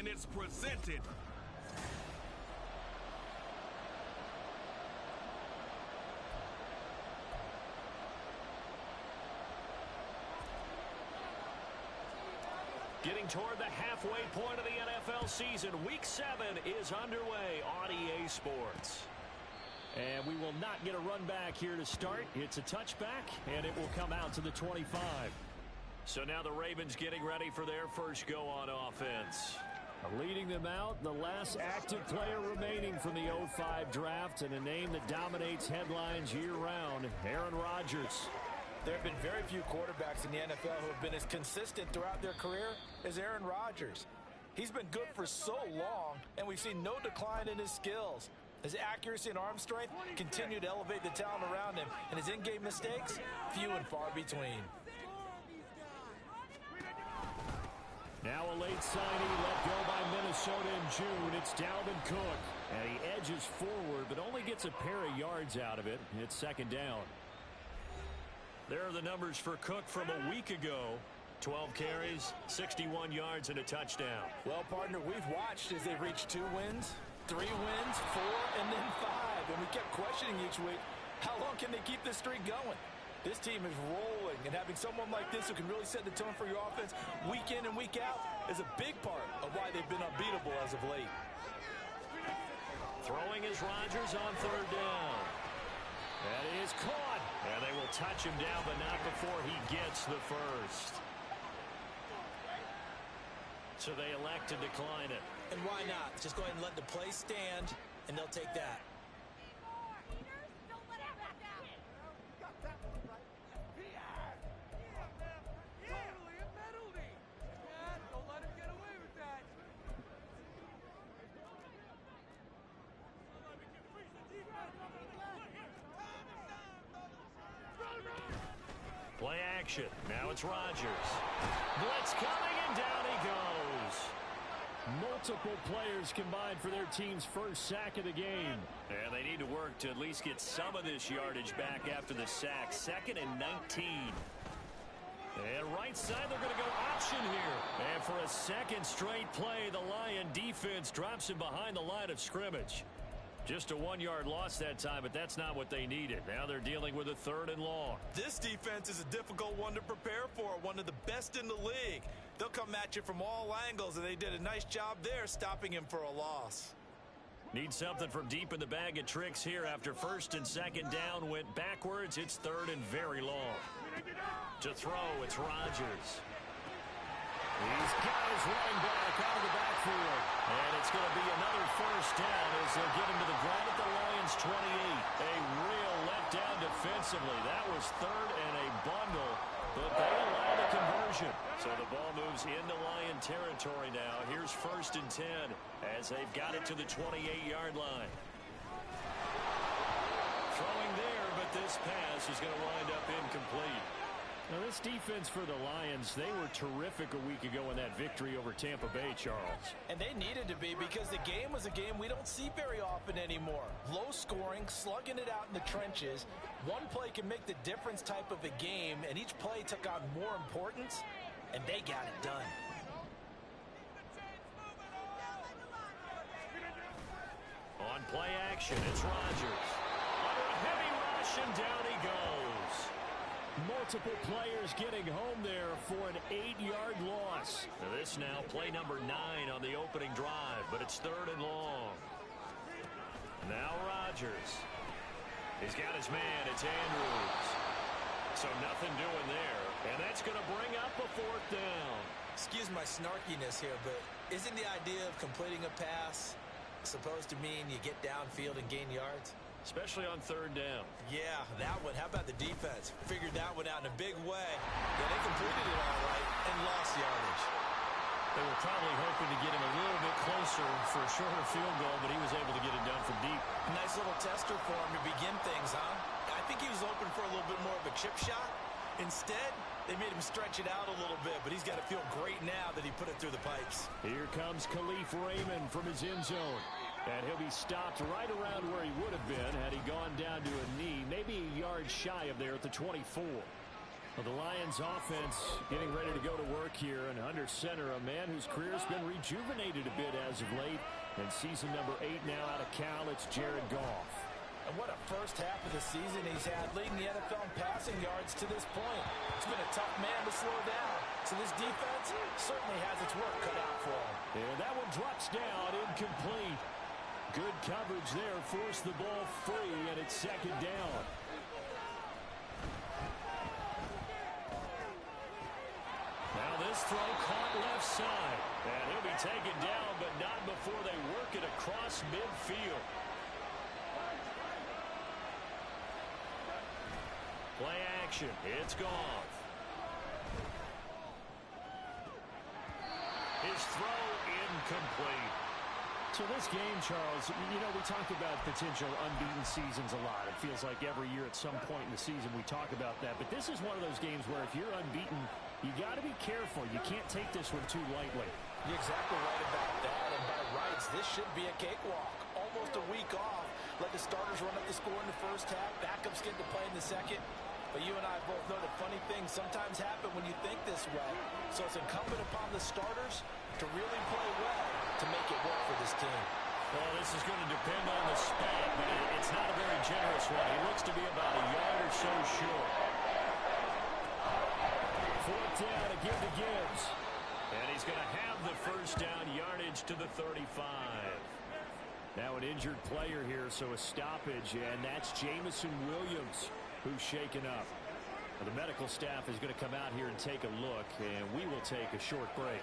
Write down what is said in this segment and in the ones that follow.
and it's presented. Getting toward the halfway point of the NFL season, Week 7 is underway on EA Sports. And we will not get a run back here to start. It's a touchback, and it will come out to the 25. So now the Ravens getting ready for their first go on offense. Leading them out, the last active player remaining from the 05 draft, and a name that dominates headlines year-round, Aaron Rodgers. There have been very few quarterbacks in the NFL who have been as consistent throughout their career as Aaron Rodgers. He's been good for so long, and we've seen no decline in his skills. His accuracy and arm strength continue to elevate the talent around him, and his in-game mistakes, few and far between. Now a late signee let go by Minnesota in June. It's Dalvin Cook. And he edges forward, but only gets a pair of yards out of it. It's second down. There are the numbers for Cook from a week ago. 12 carries, 61 yards, and a touchdown. Well, partner, we've watched as they've reached 2 wins, 3 wins, 4, and then 5. And we kept questioning each week, how long can they keep this streak going? This team is rolling, and having someone like this who can really set the tone for your offense week in and week out is a big part of why they've been unbeatable as of late. Throwing is Rodgers on third down. That is caught, and they will touch him down, but not before he gets the first. So they elect to decline it. And why not? Just go ahead and let the play stand, and they'll take that. Play action. Now it's Rodgers. Blitz coming, and down he goes. Multiple players combined for their team's first sack of the game. And they need to work to at least get some of this yardage back after the sack. 2nd and 19. And right side, they're going to go option here. And for a second straight play, the Lion defense drops him behind the line of scrimmage. Just a 1-yard loss that time, but that's not what they needed. Now they're dealing with a 3rd and long. This defense is a difficult one to prepare for, one of the best in the league. They'll come at you from all angles, and they did a nice job there stopping him for a loss. Need something from deep in the bag of tricks here after 1st and 2nd down went backwards. It's 3rd and very long. To throw, it's Rodgers. He's got his running back out of the backfield. And it's going to be another first down as they'll get him to the ground at the Lions' 28. A real letdown defensively. That was 3rd and a bundle, but they allow the conversion. So the ball moves into Lion territory now. Here's 1st and 10 as they've got it to the 28-yard line. Throwing there, but this pass is going to wind up incomplete. Now, this defense for the Lions, they were terrific a week ago in that victory over Tampa Bay, Charles. And they needed to be because the game was a game we don't see very often anymore. Low scoring, slugging it out in the trenches. One play can make the difference type of a game, and each play took on more importance, and they got it done. On play action, it's Rodgers. Under a heavy rush, and down he goes. Multiple players getting home there for an 8-yard loss. Now this now play number 9 on the opening drive, but it's 3rd and long. Now Rodgers. He's got his man. It's Andrews. So nothing doing there. And that's going to bring up a 4th down. Excuse my snarkiness here, but isn't the idea of completing a pass supposed to mean you get downfield and gain yards? Especially on 3rd down. Yeah, that one. How about the defense? Figured that one out in a big way. Yeah, they completed it all right and lost yardage. They were probably hoping to get him a little bit closer for a shorter field goal, but he was able to get it done from deep. Nice little tester for him to begin things, huh? I think he was open for a little bit more of a chip shot. Instead, they made him stretch it out a little bit, but he's got to feel great now that he put it through the pipes. Here comes Khalif Raymond from his end zone. And he'll be stopped right around where he would have been had he gone down to a knee, maybe a yard shy of there at the 24. Well, the Lions offense getting ready to go to work here, and under center, a man whose career's been rejuvenated a bit as of late. And season number 8 now out of Cal, it's Jared Goff. And what a first half of the season he's had, leading the NFL in passing yards to this point. It's been a tough man to slow down. So this defense certainly has its work cut out for him. And that one drops down, incomplete. Good coverage there, forced the ball free, and it's second down. Now this throw caught left side. And he'll be taken down, but not before they work it across midfield. Play action. It's Goff. His throw incomplete. So this game, Charles, you know, we talk about potential unbeaten seasons a lot. It feels like every year at some point in the season we talk about that. But this is one of those games where if you're unbeaten, you got to be careful. You can't take this one too lightly. You're exactly right about that. And by rights, this should be a cakewalk. Almost a week off. Let the starters run up the score in the first half. Backups get to play in the second. But you and I both know that funny things sometimes happen when you think this way. So it's incumbent upon the starters to really play well to make it work for this team. Well, this is going to depend on the span, but it's not a very generous one. He looks to be about a yard or so short. Fourth down to give to Gibbs. And he's going to have the first down, yardage to the 35. Now an injured player here, so a stoppage, and that's Jameson Williams who's shaken up. Well, the medical staff is going to come out here and take a look, and we will take a short break.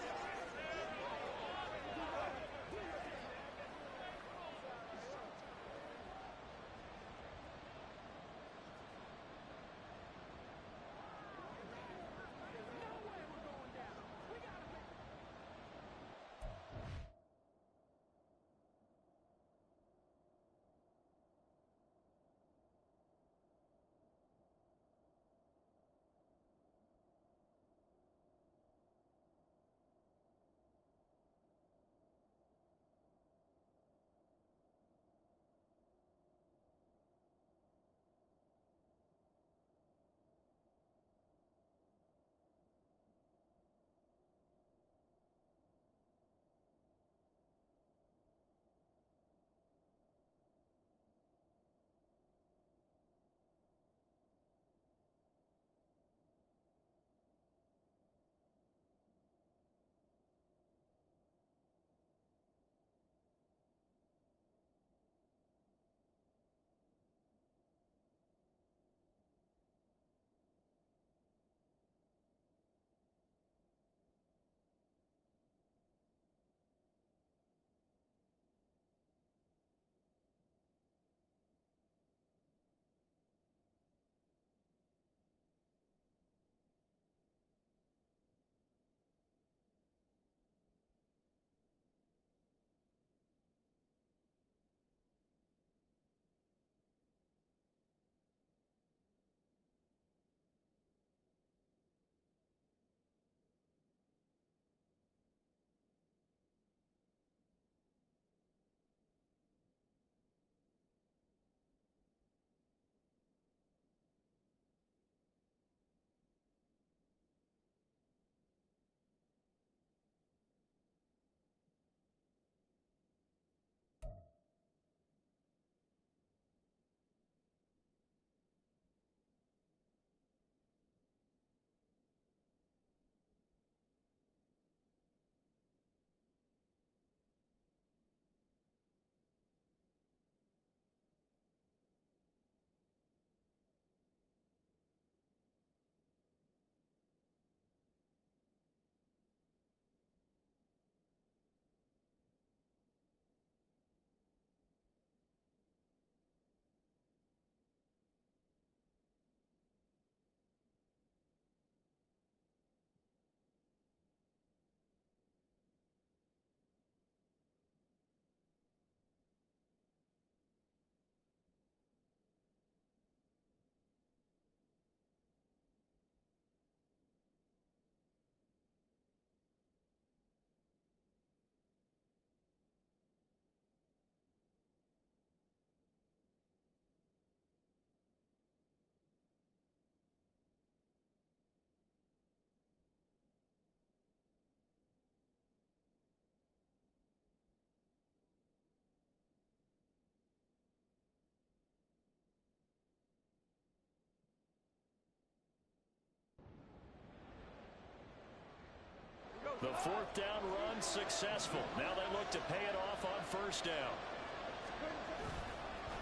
The fourth down run successful. Now they look to pay it off on first down.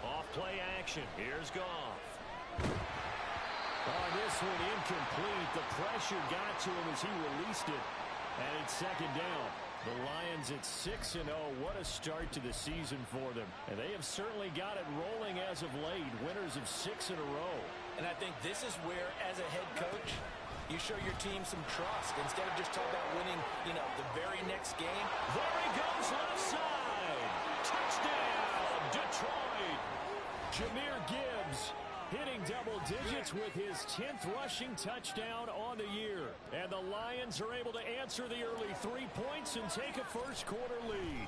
Off play action. Here's Goff. Oh, this one incomplete. The pressure got to him as he released it. And it's second down. The Lions at 6-0. What a start to the season for them. And they have certainly got it rolling as of late. Winners of 6 in a row. And I think this is where, as a head coach, you show your team some trust instead of just talking about winning, the very next game. There he goes left side. Touchdown, Detroit. Jahmyr Gibbs hitting double digits with his 10th rushing touchdown on the year. And the Lions are able to answer the early 3 points and take a first-quarter lead.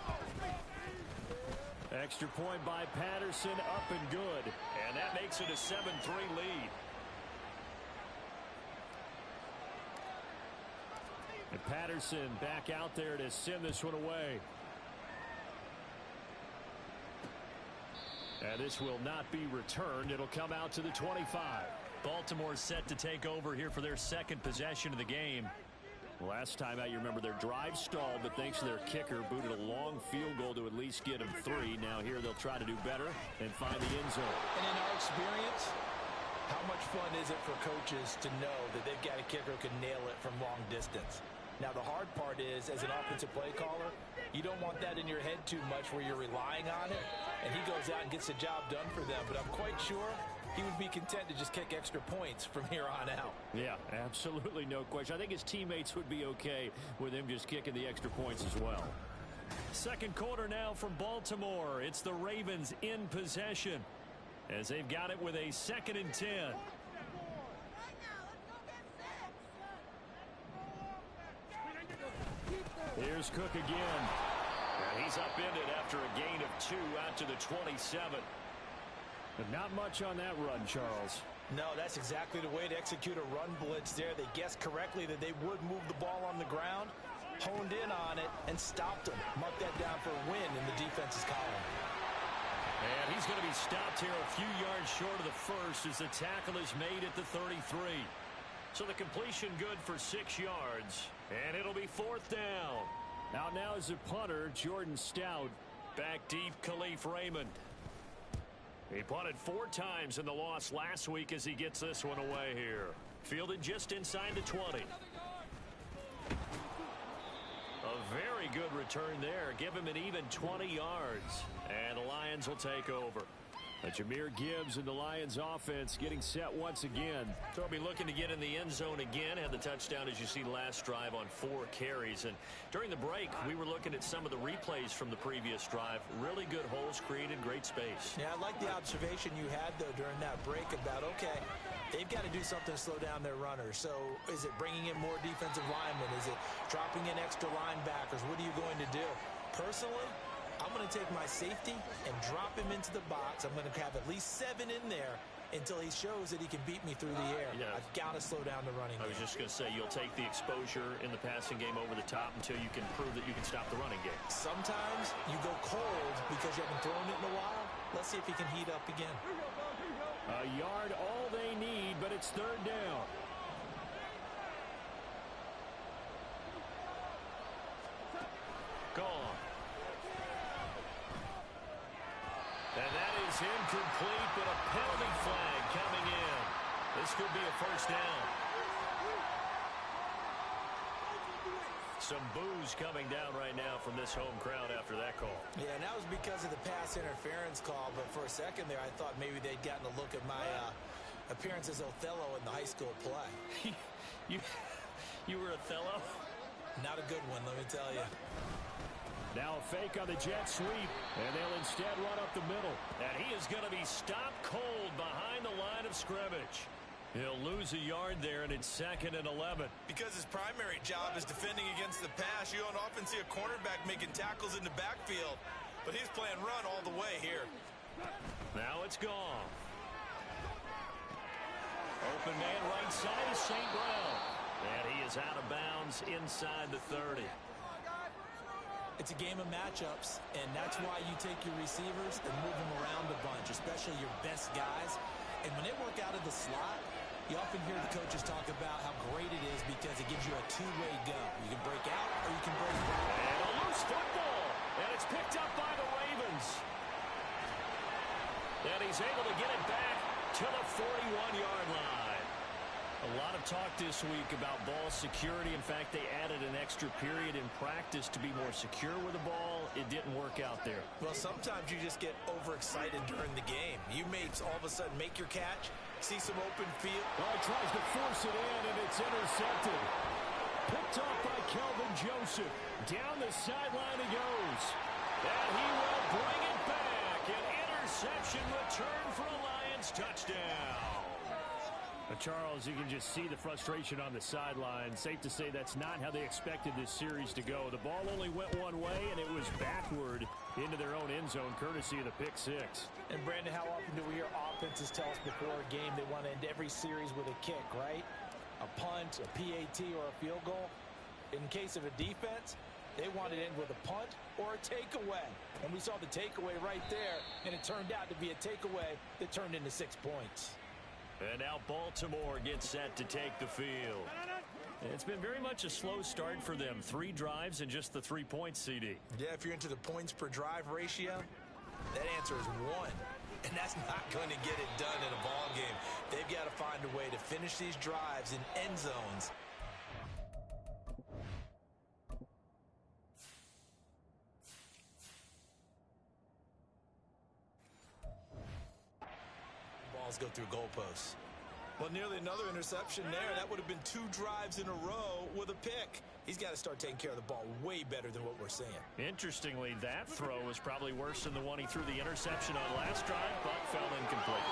Extra point by Patterson, up and good. And that makes it a 7-3 lead. And Patterson back out there to send this one away. And this will not be returned. It'll come out to the 25. Baltimore set to take over here for their second possession of the game. Last time out, you remember their drive stalled, but thanks to their kicker, booted a long field goal to at least get them 3. Now here they'll try to do better and find the end zone. And in our experience, how much fun is it for coaches to know that they've got a kicker who can nail it from long distance? Now, the hard part is, as an offensive play caller, you don't want that in your head too much where you're relying on it, and he goes out and gets the job done for them. But I'm quite sure he would be content to just kick extra points from here on out. Yeah, absolutely no question. I think his teammates would be okay with him just kicking the extra points as well. Second quarter now from Baltimore. It's the Ravens in possession as they've got it with a 2nd and 10. Here's Cook again. And he's upended after a gain of 2 out to the 27. But not much on that run, Charles. No, that's exactly the way to execute a run blitz there. They guessed correctly that they would move the ball on the ground, honed in on it, and stopped them. Mark that down for a win in the defense's column. And he's going to be stopped here a few yards short of the first as the tackle is made at the 33. So the completion good for 6 yards. And it'll be 4th down. Out now is a punter, Jordan Stout. Back deep, Khalif Raymond. He punted 4 times in the loss last week as he gets this one away here. Fielded just inside the 20. A very good return there. Give him an even 20 yards. And the Lions will take over. Jahmyr Gibbs and the Lions offense getting set once again. So he'll be looking to get in the end zone again. Had the touchdown, as you see, last drive on 4 carries. And during the break, we were looking at some of the replays from the previous drive. Really good holes created, great space. Yeah, I like the observation you had, though, during that break about, okay, they've got to do something to slow down their runners. So is it bringing in more defensive linemen? Is it dropping in extra linebackers? What are you going to do? Personally, I'm going to take my safety and drop him into the box. I'm going to have at least 7 in there until he shows that he can beat me through the air. Yeah. I've got to slow down the running game. I was just going to say, you'll take the exposure in the passing game over the top until you can prove that you can stop the running game. Sometimes you go cold because you haven't thrown it in a while. Let's see if he can heat up again. A yard all they need, but it's 3rd down. Gone. And that is incomplete, but a penalty flag coming in. This could be a first down. Some boos coming down right now from this home crowd after that call. Yeah, and that was because of the pass interference call, but for a second there, I thought maybe they'd gotten a look at my appearance as Othello in the high school play. You were Othello? Not a good one, let me tell you. Now a fake on the jet sweep, and they'll instead run up the middle. And he is going to be stopped cold behind the line of scrimmage. He'll lose a yard there, and it's 2nd and 11. Because his primary job is defending against the pass, you don't often see a cornerback making tackles in the backfield. But he's playing run all the way here. Now it's gone. Open man right side is St. Brown. And he is out of bounds inside the 30. It's a game of matchups, and that's why you take your receivers and move them around a bunch, especially your best guys. And when they work out of the slot, You often hear the coaches talk about how great it is because it gives you a two-way go. You can break out or you can break back. And a loose football. And it's picked up by the Ravens. And he's able to get it back to the 41-yard line. A lot of talk this week about ball security. In fact, they added an extra period in practice to be more secure with the ball. It didn't work out there. Well, sometimes you just get overexcited during the game. You may all of a sudden make your catch, see some open field. Well, he tries to force it in, and it's intercepted. Picked off by Kelvin Joseph. Down the sideline he goes. And he will bring it back. An interception return for a Lions touchdown. Charles, you can just see the frustration on the sideline. Safe to say that's not how they expected this series to go. The ball only went one way, and it was backward into their own end zone, courtesy of the pick six. And, Brandon, how often do we hear offenses tell us before a game they want to end every series with a kick, right? A punt, a PAT, or a field goal. In case of a defense, they want it in with a punt or a takeaway. And we saw the takeaway right there, and it turned out to be a takeaway that turned into 6 points. And now Baltimore gets set to take the field. It's been very much a slow start for them. 3 drives and just the 3 points, CD. Yeah, if you're into the points per drive ratio, that answer is 1. And that's not going to get it done in a ball game. They've got to find a way to finish these drives in end zones. Go through goalposts. Well, nearly another interception there. That would have been 2 drives in a row with a pick. He's got to start taking care of the ball way better than what we're seeing. Interestingly, that throw was probably worse than the one he threw the interception on last drive, but fell incomplete.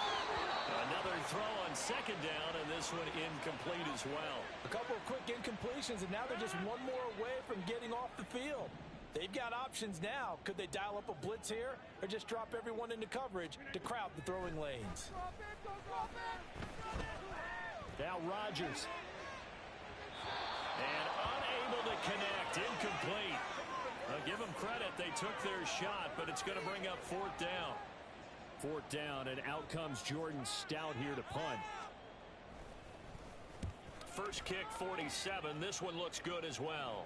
Another throw on second down, and this one incomplete as well. A couple of quick incompletions, and now they're just one more away from getting off the field. They've got options now. Could they dial up a blitz here or just drop everyone into coverage to crowd the throwing lanes? Now Rodgers. And unable to connect. Incomplete. I'll give them credit. They took their shot, but it's going to bring up 4th down. 4th down, and out comes Jordan Stout here to punt. First kick, 47. This one looks good as well.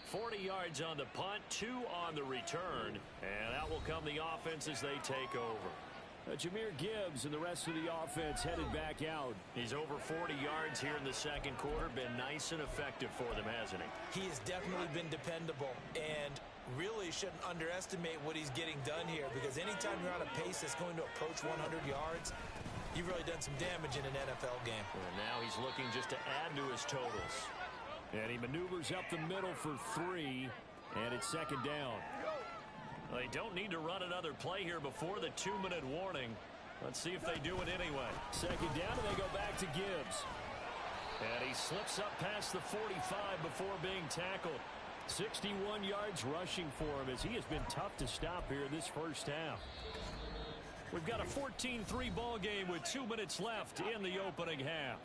40 yards on the punt, 2 on the return, and out will come the offense as they take over. Jahmyr Gibbs and the rest of the offense headed back out. He's over 40 yards here in the second quarter. Been nice and effective for them, hasn't he? He has definitely been dependable, and really shouldn't underestimate what he's getting done here, because anytime you're on a pace that's going to approach 100 yards, you've really done some damage in an NFL game. And now he's looking just to add to his totals. And he maneuvers up the middle for 3, and it's second down. They don't need to run another play here before the 2-minute warning. Let's see if they do it anyway. Second down, and they go back to Gibbs. And he slips up past the 45 before being tackled. 61 yards rushing for him, as he has been tough to stop here this first half. We've got a 14-3 ball game with 2 minutes left in the opening half.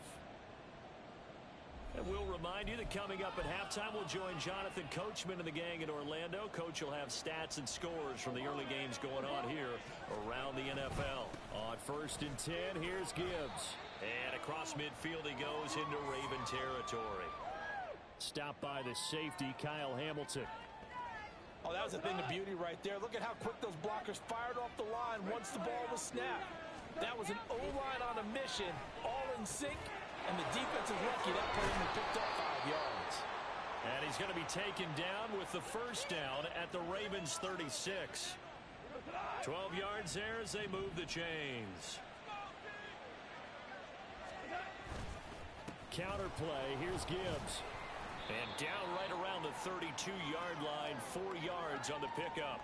And we'll remind you that coming up at halftime, we'll join Jonathan Coachman and the gang in Orlando. Coach will have stats and scores from the early games going on here around the NFL. On 1st and 10, here's Gibbs. And across midfield he goes into Raven territory. Stopped by the safety, Kyle Hamilton. Oh, that was a thing of beauty right there. Look at how quick those blockers fired off the line once the ball was snapped. That was an O-line on a mission, all in sync. And the defense is lucky that play only picked up 5 yards. And he's going to be taken down with the first down at the Ravens 36. 12 yards there as they move the chains. Counter play, here's Gibbs. And down right around the 32-yard line, 4 yards on the pickup.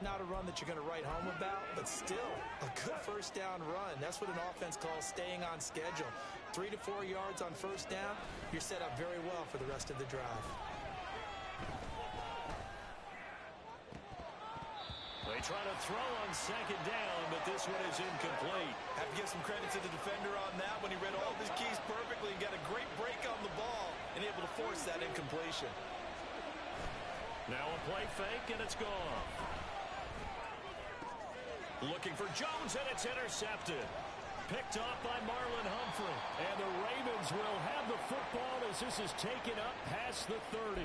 Not a run that you're going to write home about, but still a good first down run. That's what an offense calls staying on schedule. 3 to 4 yards on first down, you're set up very well for the rest of the drive. They try to throw on second down, but this one is incomplete. Have to give some credit to the defender on that when he read all of his keys perfectly and got a great break on the ball and able to force that incompletion. Now a play fake, and it's gone. Looking for Jones, and it's intercepted. picked off by Marlon Humphrey. And the Ravens will have the football as this is taken up past the 30.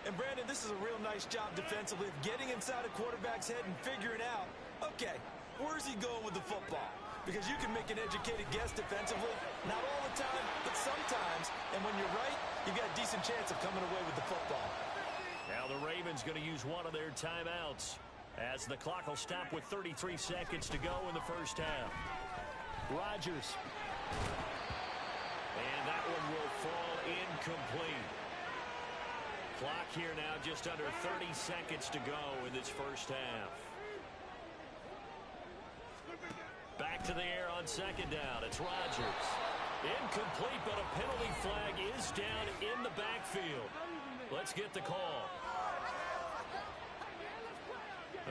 And Brandon, this is a real nice job defensively of getting inside a quarterback's head and figuring out, okay, where's he going with the football? Because you can make an educated guess defensively, not all the time, but sometimes. And when you're right, you've got a decent chance of coming away with the football. Now the Ravens going to use one of their timeouts as the clock will stop with 33 seconds to go in the first half. Rodgers. And that one will fall incomplete. Clock here now just under 30 seconds to go in this first half. Back to the air on second down. It's Rodgers. Incomplete, but a penalty flag is down in the backfield. Let's get the call.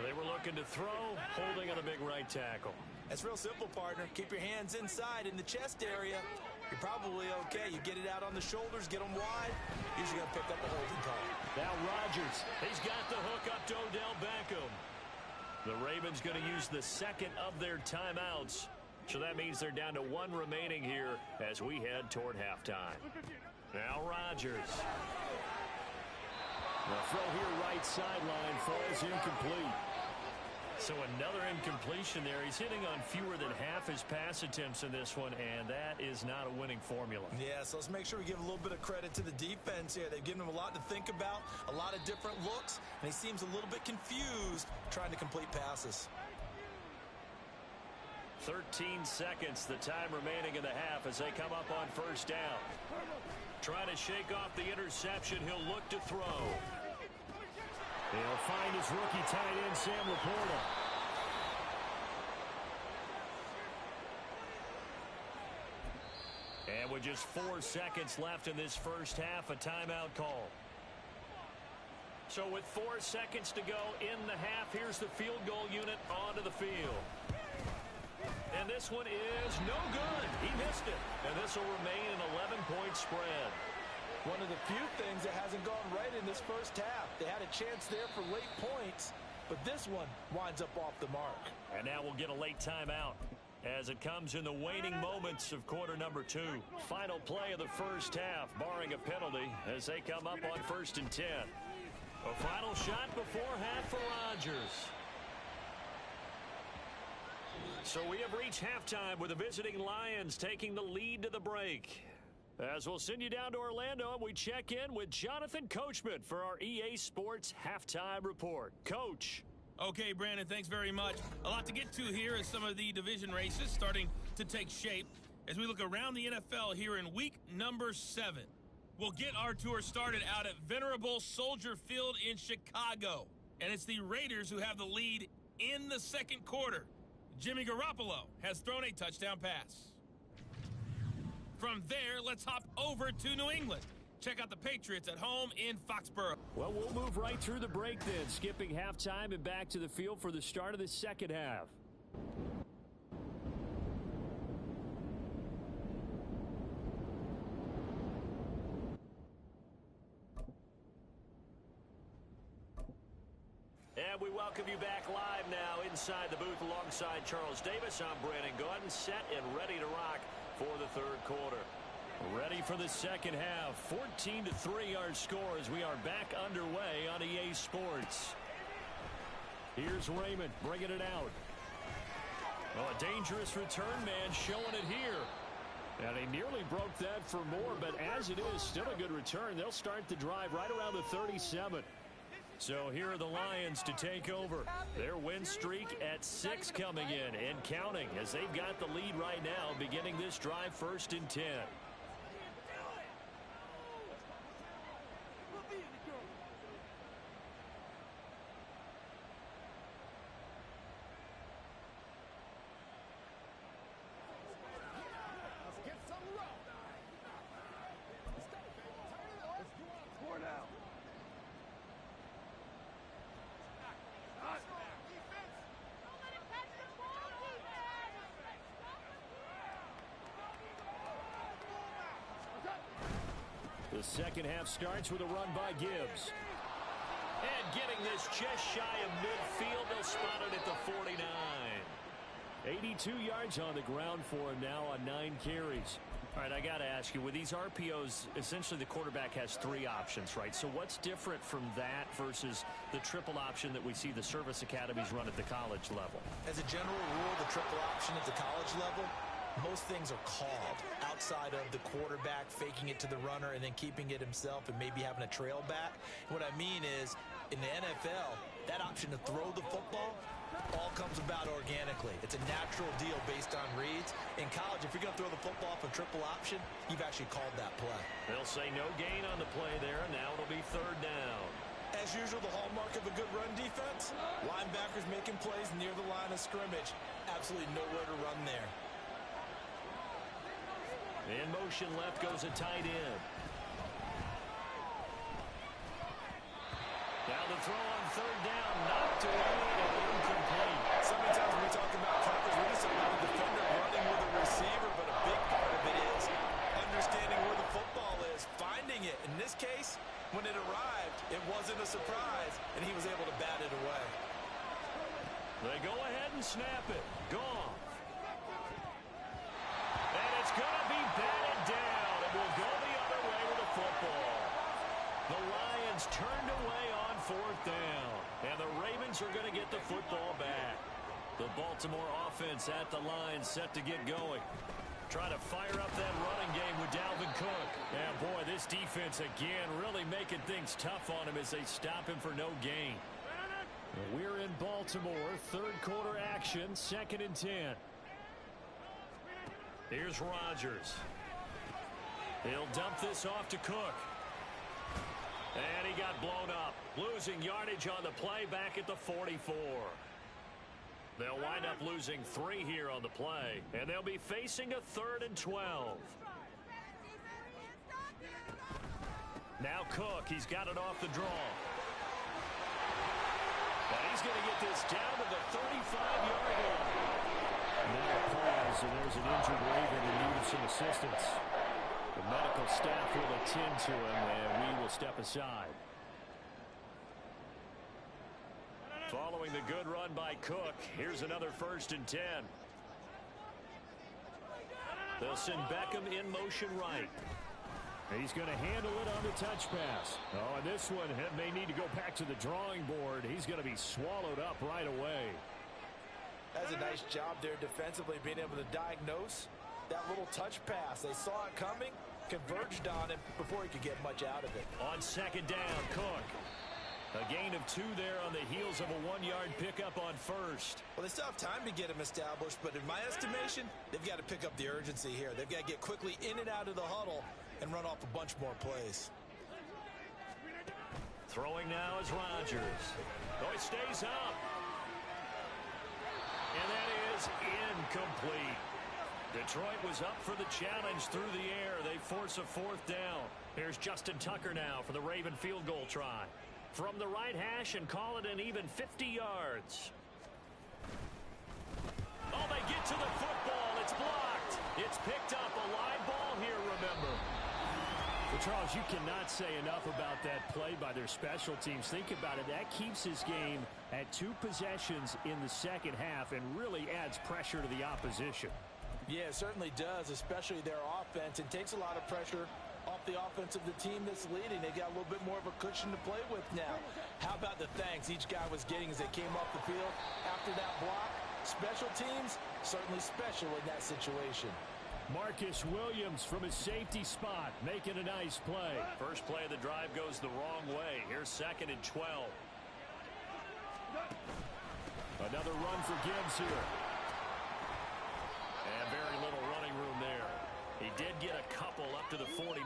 They were looking to throw, holding on a big right tackle. That's real simple, partner. Keep your hands inside in the chest area. You're probably okay. You get it out on the shoulders, get them wide. Usually going to pick up a holding call. Now Rodgers. He's got the hook up to Odell Beckham. The Ravens going to use the second of their timeouts. So that means they're down to one remaining here as we head toward halftime. Now Rodgers. The throw here right sideline falls incomplete. So another incompletion there. He's hitting on fewer than half his pass attempts in this one, and that is not a winning formula. Yeah, so let's make sure we give a little bit of credit to the defense here. They've given him a lot to think about, a lot of different looks, and he seems a little bit confused trying to complete passes. 13 seconds, the time remaining in the half as they come up on first down. Trying to shake off the interception. He'll look to throw. He'll find his rookie tight end, Sam Laporta. And with just 4 seconds left in this first half, a timeout call. So with 4 seconds to go in the half, here's the field goal unit onto the field. And this one is no good. He missed it. And this will remain an 11-point spread. One of the few things that hasn't gone right in this first half. They had a chance there for late points, but this one winds up off the mark. And now we'll get a late timeout as it comes in the waning moments of quarter number 2. Final play of the first half, barring a penalty, as they come up on 1st and 10. A final shot before half for Rodgers. So we have reached halftime with the visiting Lions taking the lead to the break. As we'll send you down to Orlando, and we check in with Jonathan Coachman for our EA Sports Halftime Report. Coach. Okay, Brandon, thanks very much. A lot to get to here as some of the division races starting to take shape as we look around the NFL here in week number 7. We'll get our tour started out at Venerable Soldier Field in Chicago. And it's the Raiders who have the lead in the second quarter. Jimmy Garoppolo has thrown a touchdown pass. From there, let's hop over to New England. Check out the Patriots at home in Foxborough. Well, we'll move right through the break then, skipping halftime and back to the field for the start of the second half. And we welcome you back live now inside the booth alongside Charles Davis. I'm Brandon Gaudin, set and ready to rock for the third quarter. Ready for the second half. 14-3 our score as we are back underway on EA Sports. Here's Raymond bringing it out. Well, a dangerous return man showing it here. And he nearly broke that for more, but as it is, still a good return. They'll start the drive right around the 37. So here are the Lions to take over. Their win streak at 6 coming in and counting as they've got the lead right now beginning this drive 1st and 10. The second half starts with a run by Gibbs. And getting this just shy of midfield, they'll spot it at the 49. 82 yards on the ground for him now on 9 carries. All right, I got to ask you, with these RPOs, essentially the quarterback has 3 options, right? So what's different from that versus the triple option that we see the service academies run at the college level? As a general rule, the triple option at the college level, most things are called outside of the quarterback faking it to the runner and then keeping it himself and maybe having a trail back. What I mean is, in the NFL, that option to throw the football all comes about organically. It's a natural deal based on reads. In college, if you're going to throw the football off a triple option, you've actually called that play. They'll say no gain on the play there. Now it'll be 3rd down. As usual, the hallmark of a good run defense, linebackers making plays near the line of scrimmage. Absolutely nowhere to run there. In motion left goes a tight end. Now the throw on 3rd down, knocked away and incomplete. So many times when we talk about coverage, we're just about a defender running with a receiver, but a big part of it is understanding where the football is, finding it. In this case, when it arrived, it wasn't a surprise, and he was able to bat it away. They go ahead and snap it. Gone. And it's going to be batted down. It will go the other way with the football. The Lions turned away on 4th down. And the Ravens are going to get the football back. The Baltimore offense at the line set to get going. Trying to fire up that running game with Dalvin Cook. And boy, this defense again really making things tough on him as they stop him for no gain. We're in Baltimore. 3rd quarter action. 2nd and 10. Here's Rodgers. He'll dump this off to Cook. And he got blown up. Losing yardage on the play back at the 44. They'll wind up losing 3 here on the play. And they'll be facing a 3rd and 12. Now Cook, he's got it off the draw. And he's going to get this down to the 35-yard line. Now a pause, and there's an injured Raven in need of some assistance. The medical staff will attend to him, and we will step aside. Following the good run by Cook, here's another 1st and 10. They'll send Beckham in motion right. He's going to handle it on the touch pass. Oh, and this one may need to go back to the drawing board. He's going to be swallowed up right away. That's a nice job there defensively, being able to diagnose that little touch pass. They saw it coming, converged on him before he could get much out of it. On 2nd down, Cook. A gain of 2 there on the heels of a 1-yard pickup on 1st. Well, they still have time to get him established, but in my estimation, they've got to pick up the urgency here. They've got to get quickly in and out of the huddle and run off a bunch more plays. Throwing now is Rodgers. Oh, it stays up. And that is incomplete. Detroit was up for the challenge through the air. They force a 4th down. Here's Justin Tucker now for the Raven field goal try. From the right hash and call it an even 50 yards. Oh, they get to the football. It's blocked. It's picked up. A live ball here, remember. Well, Charles, you cannot say enough about that play by their special teams. Think about it. That keeps this game at 2 possessions in the 2nd half and really adds pressure to the opposition. Yeah, it certainly does, especially their offense. It takes a lot of pressure off the offense of the team that's leading. They got a little bit more of a cushion to play with now. How about the thanks each guy was getting as they came off the field after that block? Special teams, certainly special in that situation. Marcus Williams from his safety spot making a nice play. First play of the drive goes the wrong way. Here's 2nd and 12. Another run for Gibbs here. And very little running room there. He did get a couple up to the 49.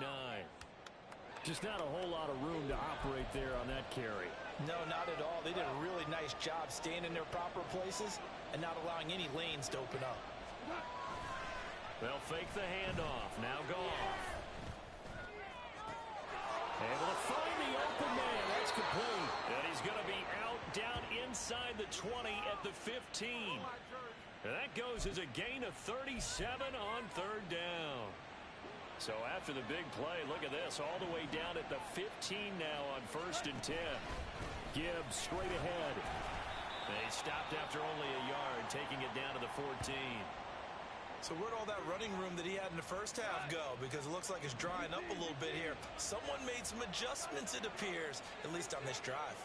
Just not a whole lot of room to operate there on that carry. No, not at all. They did a really nice job staying in their proper places and not allowing any lanes to open up. They'll fake the handoff. Now Goff. Able to find the open man. That's complete. And he's going to be out down inside the 20 at the 15. And that goes as a gain of 37 on 3rd down. So after the big play, look at this, all the way down at the 15 now on 1st and 10. Gibbs straight ahead. They stopped after only a yard, taking it down to the 14. So where'd all that running room that he had in the first half go? Because it looks like it's drying up a little bit here. Someone made some adjustments, it appears, at least on this drive.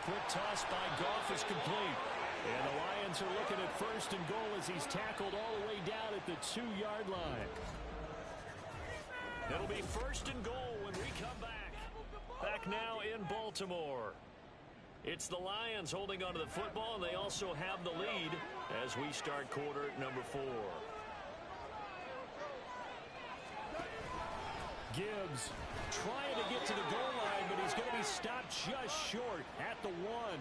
Quick toss by Goff is complete. And the Lions are looking at first and goal as he's tackled all the way down at the 2-yard line. It'll be first and goal when we come back. Back now in Baltimore. It's the Lions holding onto the football, and they also have the lead as we start quarter number 4. Gibbs trying to get to the goal line, but he's going to be stopped just short at the 1.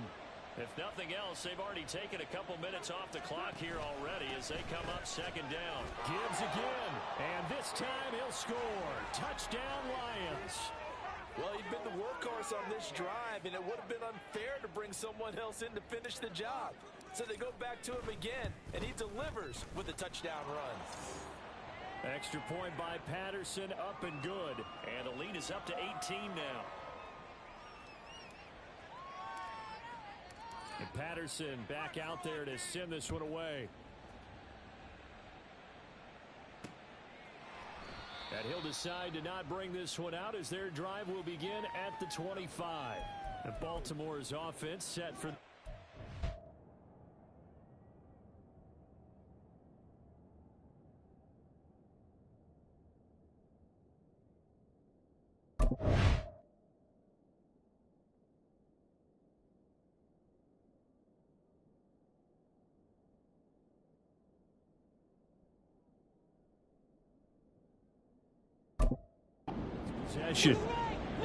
If nothing else, they've already taken a couple minutes off the clock here already as they come up second down. Gibbs again, and this time he'll score. Touchdown, Lions. Well, he'd been the workhorse on this drive, and it would have been unfair to bring someone else in to finish the job. So they go back to him again, and he delivers with a touchdown run. Extra point by Patterson, up and good. And the lead is up to 18 now. And Patterson back out there to send this one away. And he'll decide to not bring this one out as their drive will begin at the 25. And Baltimore's offense set for... possession.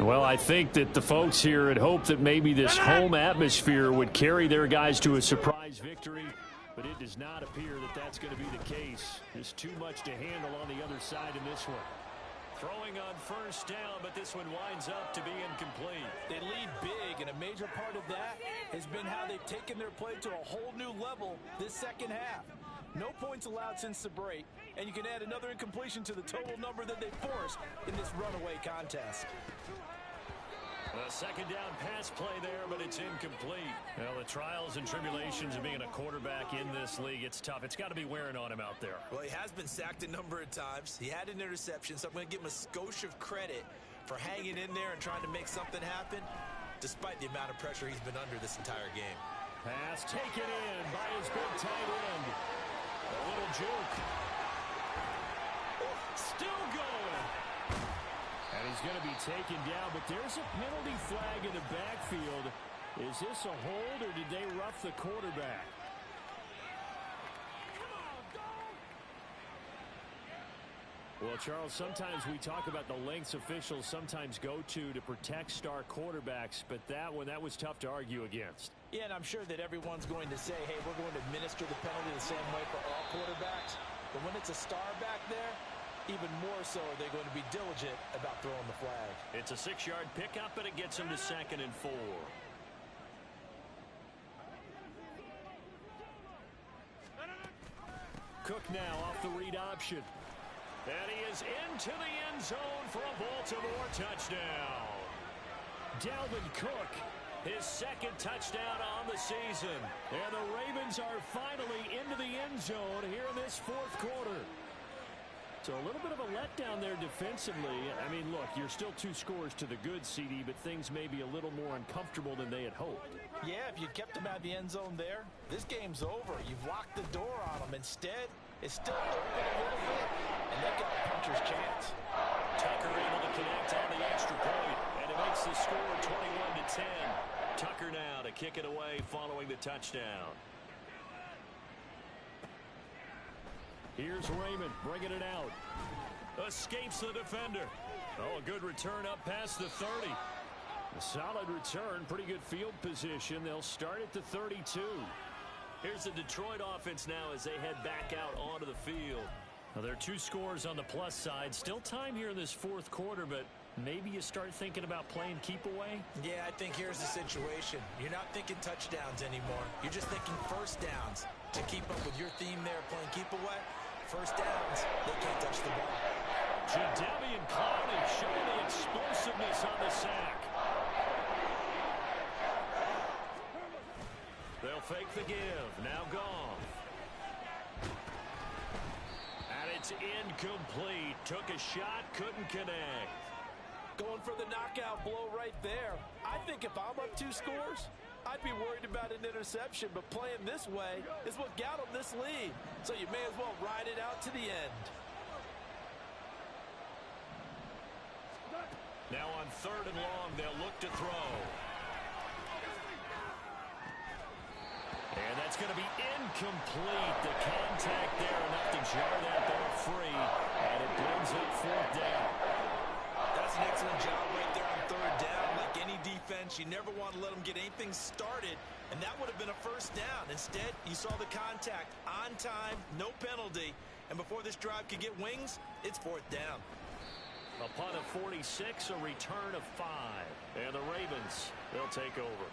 Well, I think that the folks here had hoped that maybe this home atmosphere would carry their guys to a surprise victory, but it does not appear that that's going to be the case. There's too much to handle on the other side in this one. Throwing on first down, but this one winds up to be incomplete. They lead big, and a major part of that has been how they've taken their play to a whole new level this second half. No points allowed since the break, and you can add another incompletion to the total number that they forced in this runaway contest. A second down pass play there, but it's incomplete. Well, the trials and tribulations of being a quarterback in this league, it's tough. It's got to be wearing on him out there. Well, he has been sacked a number of times. He had an interception, so I'm going to give him a skosh of credit for hanging in there and trying to make something happen, despite the amount of pressure he's been under this entire game. Pass taken in by his big tight end. A little juke. Still going. And he's going to be taken down, but there's a penalty flag in the backfield. Is this a hold, or did they rough the quarterback? Well, Charles, sometimes we talk about the lengths officials sometimes go to protect star quarterbacks, but that was tough to argue against. Yeah, and I'm sure that everyone's going to say, hey, we're going to administer the penalty the same way for all quarterbacks. But when it's a star back there, even more so are they going to be diligent about throwing the flag. It's a 6-yard pickup, but it gets them to 2nd and 4. Cook now off the read option. And he is into the end zone for a Baltimore touchdown. Dalvin Cook, his 2nd touchdown on the season. And the Ravens are finally into the end zone here in this 4th quarter. So a little bit of a letdown there defensively. I mean, look, you're still 2 scores to the good, CD, but things may be a little more uncomfortable than they had hoped. Yeah, if you'd kept them out of the end zone there, this game's over. You've locked the door on them. Instead, it's still open a little bit, and they've got a puncher's chance. Tucker able to connect on the extra point, and it makes the score 21-10. Tucker now to kick it away following the touchdown. Here's Raymond bringing it out. Escapes the defender. Oh, a good return up past the 30. A solid return, pretty good field position. They'll start at the 32. Here's the Detroit offense now as they head back out onto the field. Well, there are 2 scores on the plus side. Still time here in this 4th quarter, but maybe you start thinking about playing keep away? Yeah, I think here's the situation. You're not thinking touchdowns anymore. You're just thinking first downs. To keep up with your theme there, playing keep away, first downs, they can't touch the ball. Jadeveon Clowney showing the explosiveness on the sack. it's incomplete. Took a shot, couldn't connect. Going for the knockout blow right there. I think if I'm up 2 scores, I'd be worried about an interception, but playing this way is what got them this lead. So you may as well ride it out to the end. Now on 3rd and long, they'll look to throw. And that's going to be incomplete. The contact there enough to jar that ball free. And it brings up 4th down. That's an excellent job right there on 3rd down. Like any defense, you never want to let them get anything started. And that would have been a 1st down. Instead, you saw the contact on time, no penalty. And before this drive could get wings, it's 4th down. A punt of 46, a return of 5. And the Ravens, they'll take over.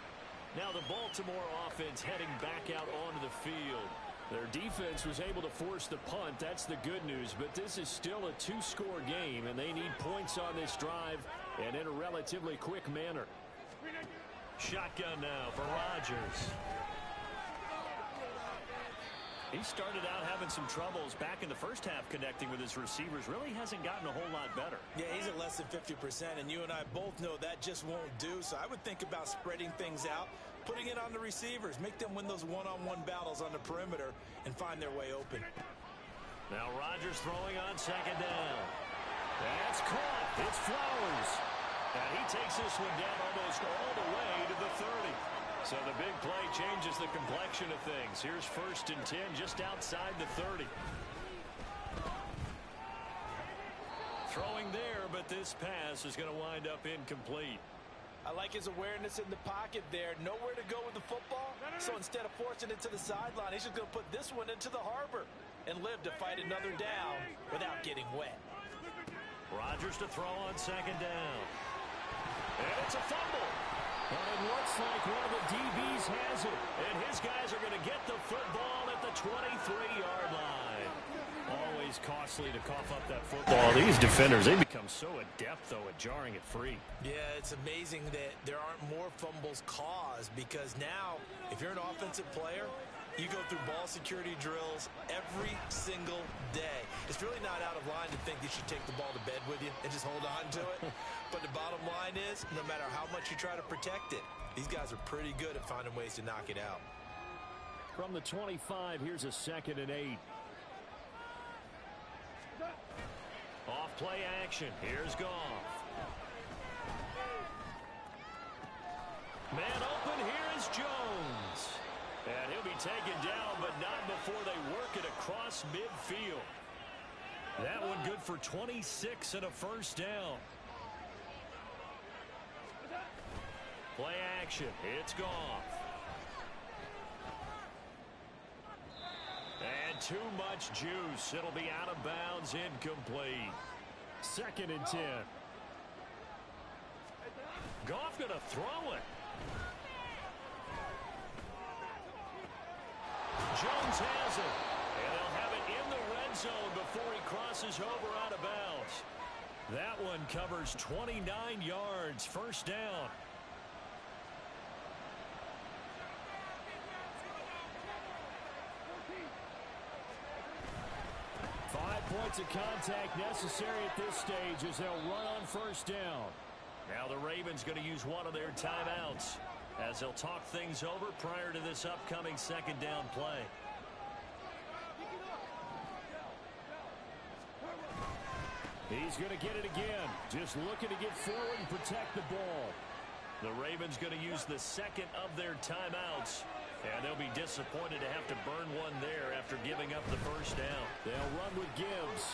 Now the Baltimore offense heading back out onto the field. Their defense was able to force the punt. That's the good news. But this is still a 2-score game, and they need points on this drive and in a relatively quick manner. Shotgun now for Rodgers. He started out having some troubles back in the first half connecting with his receivers. Really hasn't gotten a whole lot better. Yeah, he's at less than 50%, and you and I both know that just won't do. So I would think about spreading things out, putting it on the receivers, make them win those one-on-one battles on the perimeter and find their way open. Now Rodgers throwing on 2nd down. That's caught. It's Flowers. And he takes this one down almost all the way to the 30. So the big play changes the complexion of things. Here's 1st and 10 just outside the 30. Throwing there, but this pass is going to wind up incomplete. I like his awareness in the pocket there. Nowhere to go with the football. So instead of forcing it to the sideline, he's just going to put this one into the harbor and live to fight another down without getting wet. Rodgers to throw on 2nd down. And it's a fumble. But it looks like one of the DBs has it. And his guys are going to get the football at the 23-yard line. Always costly to cough up that football. These defenders, they become so adept, though, at jarring it free. Yeah, it's amazing that there aren't more fumbles caused because now, if you're an offensive player, you go through ball security drills every single day. It's really not out of line to think you should take the ball to bed with you and just hold on to it. But the bottom line is, no matter how much you try to protect it, these guys are pretty good at finding ways to knock it out. From the 25, here's a 2nd and 8. Off play action. Here's Goff. Man open. Here is Jones. And he'll be taken down, but not before they work it across midfield. That one good for 26 and a 1st down. Play action. It's Goff. And too much juice. It'll be out of bounds, incomplete. 2nd and 10. Goff going to throw it. Jones has it. And they'll have it in the red zone before he crosses over out of bounds. That one covers 29 yards. 1st down. Points of contact necessary at this stage as they'll run on 1st down. Now the Ravens going to use one of their timeouts as they'll talk things over prior to this upcoming 2nd down play. He's going to get it again. Just looking to get forward and protect the ball. The Ravens going to use the 2nd of their timeouts. And they'll be disappointed to have to burn one there after giving up the 1st down. They'll run with Gibbs.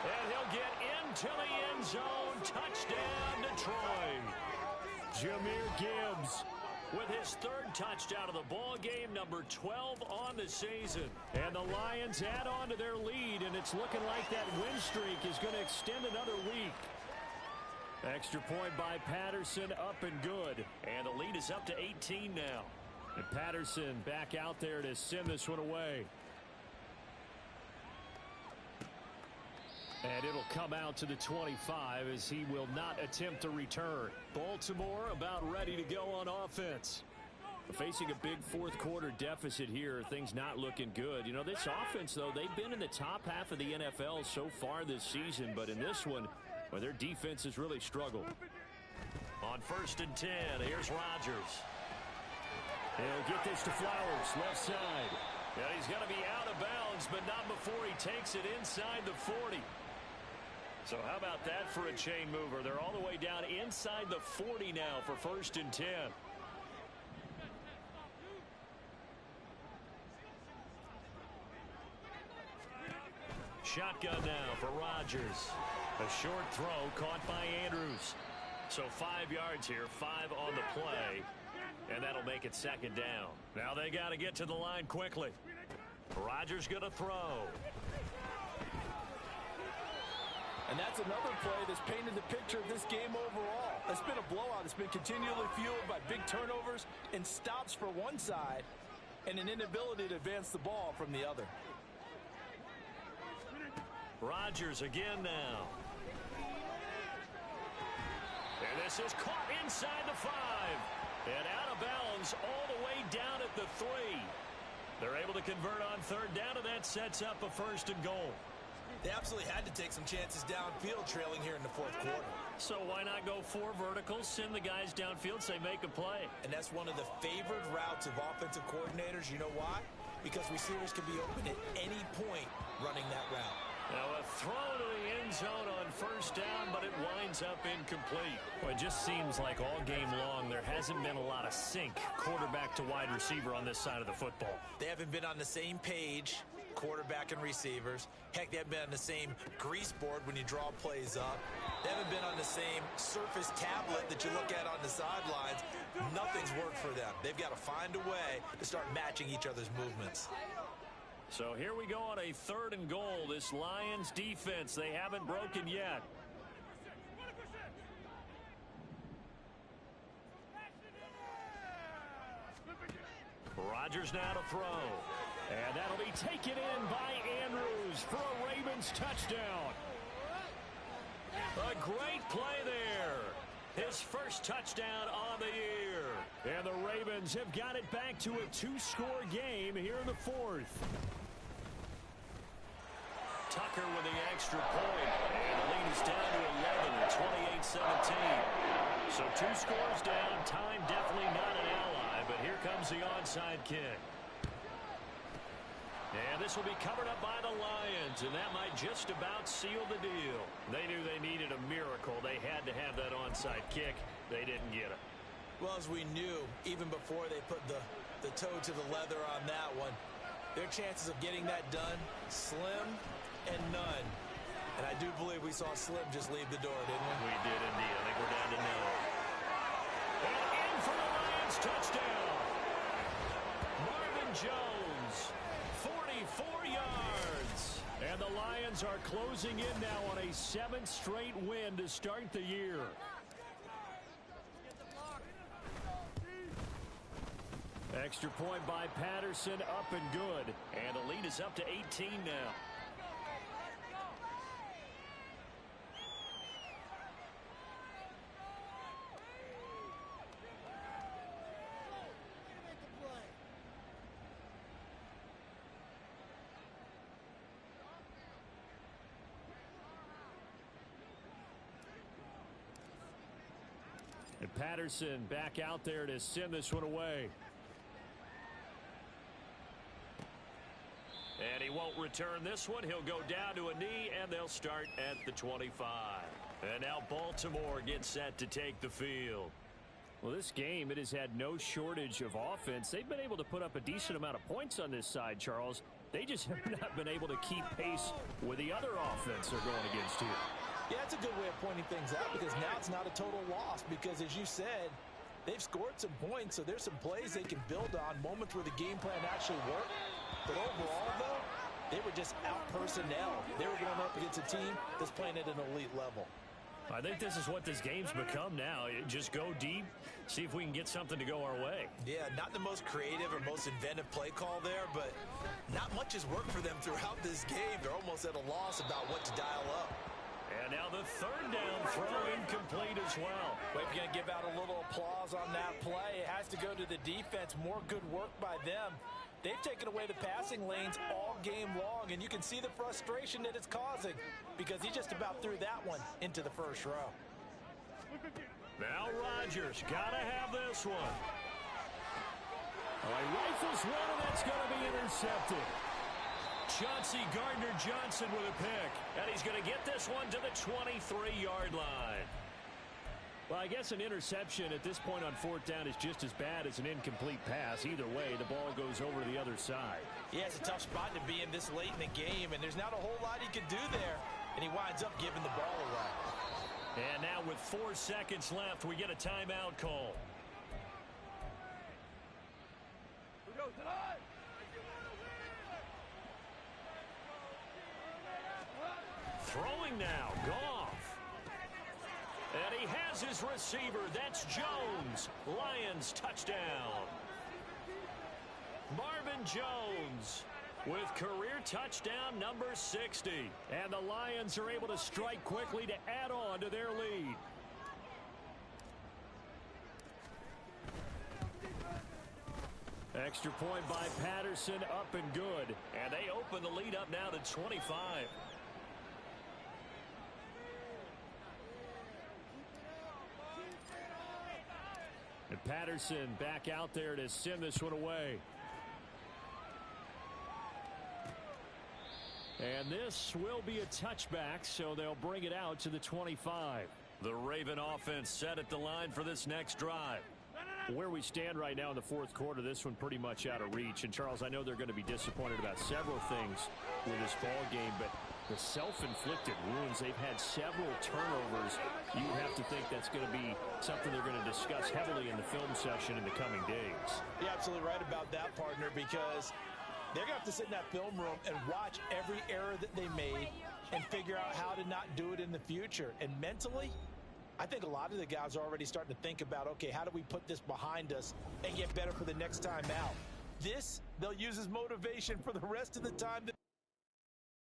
And he'll get into the end zone. Touchdown, Detroit. Jahmyr Gibbs with his 3rd touchdown of the ball game, number 12 on the season. And the Lions add on to their lead, and it's looking like that win streak is going to extend another week. Extra point by Patterson, up and good. And the lead is up to 18 now. And Patterson back out there to send this one away. And it'll come out to the 25 as he will not attempt to return. Baltimore about ready to go on offense. Facing a big fourth-quarter deficit here, things not looking good. You know, this offense, though, they've been in the top half of the NFL so far this season, but in this one, well, their defense has really struggled. On 1st and 10, here's Rodgers. He'll get this to Flowers, left side. Yeah, he's going to be out of bounds, but not before he takes it inside the 40. So how about that for a chain mover? They're all the way down inside the 40 now for 1st and 10. Shotgun now for Rodgers. A short throw caught by Andrews. So 5 yards here, 5 on the play. And that'll make it 2nd down. Now they got to get to the line quickly. Rodgers going to throw. And that's another play that's painted the picture of this game overall. It's been a blowout. It's been continually fueled by big turnovers and stops for one side and an inability to advance the ball from the other. Rodgers again now. And this is caught inside the 5. And out of bounds all the way down at the 3. They're able to convert on 3rd down, and that sets up a 1st and goal. They absolutely had to take some chances downfield trailing here in the 4th quarter. So why not go 4 verticals, send the guys downfield, say make a play? And that's one of the favored routes of offensive coordinators. You know why? Because receivers can be open at any point running that route. Now a throw to the end zone on 1st down, but it winds up incomplete. Well, it just seems like all game long there hasn't been a lot of sync quarterback to wide receiver on this side of the football. They haven't been on the same page, quarterback and receivers. Heck, they haven't been on the same grease board when you draw plays up. They haven't been on the same surface tablet that you look at on the sidelines. Nothing's worked for them. They've got to find a way to start matching each other's movements. So here we go on a 3rd and goal. This Lions defense, they haven't broken yet. Rodgers now to throw. And that'll be taken in by Andrews for a Ravens touchdown. A great play there. His first touchdown on the year. And the Ravens have got it back to a 2-score game here in the 4th. Tucker with the extra point. And the lead is down to 11 at 28-17. So 2 scores down. Time definitely not an ally, but here comes the onside kick. And this will be covered up by the Lions, and that might just about seal the deal. They knew they needed a miracle. They had to have that onside kick. They didn't get it. Well, as we knew, even before they put the toe to the leather on that one, their chances of getting that done, slim and none. And I do believe we saw Slim just leave the door, didn't we? We did indeed. I think we're down to none. And in for the Lions touchdown. Marvin Jones, 44 yards. And the Lions are closing in now on a 7th straight win to start the year. Extra point by Patterson, up and good. And the lead is up to 18 now. And Patterson back out there to send this one away. And he won't return this one. He'll go down to a knee, and they'll start at the 25. And now Baltimore gets set to take the field. Well, this game, it has had no shortage of offense. They've been able to put up a decent amount of points on this side, Charles. They just have not been able to keep pace with the other offense they're going against here. Yeah, it's a good way of pointing things out because now it's not a total loss because, as you said, they've scored some points, so there's some plays they can build on, moments where the game plan actually worked. But overall, though, they were just out personnel. They were going up against a team that's playing at an elite level. I think this is what this game's become now. Just go deep, see if we can get something to go our way. Yeah, not the most creative or most inventive play call there, but not much has worked for them throughout this game. They're almost at a loss about what to dial up. And now the 3rd down throw incomplete as well. Well, if you're going to give out a little applause on that play, it has to go to the defense. More good work by them. They've taken away the passing lanes all game long, and you can see the frustration that it's causing because he just about threw that one into the first row. Now Rodgers got to have this one. He rifles one, and that's going to be intercepted. Chauncey Gardner-Johnson with a pick, and he's going to get this one to the 23-yard line. Well, I guess an interception at this point on fourth down is just as bad as an incomplete pass. Either way, the ball goes over to the other side. Yeah, it's a tough spot to be in this late in the game, and there's not a whole lot he could do there, and he winds up giving the ball away. And now with 4 seconds left, we get a timeout call. Throwing now, Goff. And he has his receiver. That's Jones. Lions touchdown. Marvin Jones with career touchdown number 60. And the Lions are able to strike quickly to add on to their lead. Extra point by Patterson, up and good. And they open the lead up now to 25. And Patterson back out there to send this one away. And this will be a touchback, so they'll bring it out to the 25. The Raven offense set at the line for this next drive. Where we stand right now in the fourth quarter, this one pretty much out of reach. And, Charles, I know they're going to be disappointed about several things with this ball game, but the self-inflicted wounds, they've had several turnovers. You have to think that's going to be something they're going to discuss heavily in the film session in the coming days. You're absolutely right about that, partner, because they're going to have to sit in that film room and watch every error that they made and figure out how to not do it in the future. And mentally, I think a lot of the guys are already starting to think about, okay, how do we put this behind us and get better for the next time out? This, they'll use as motivation for the rest of the time.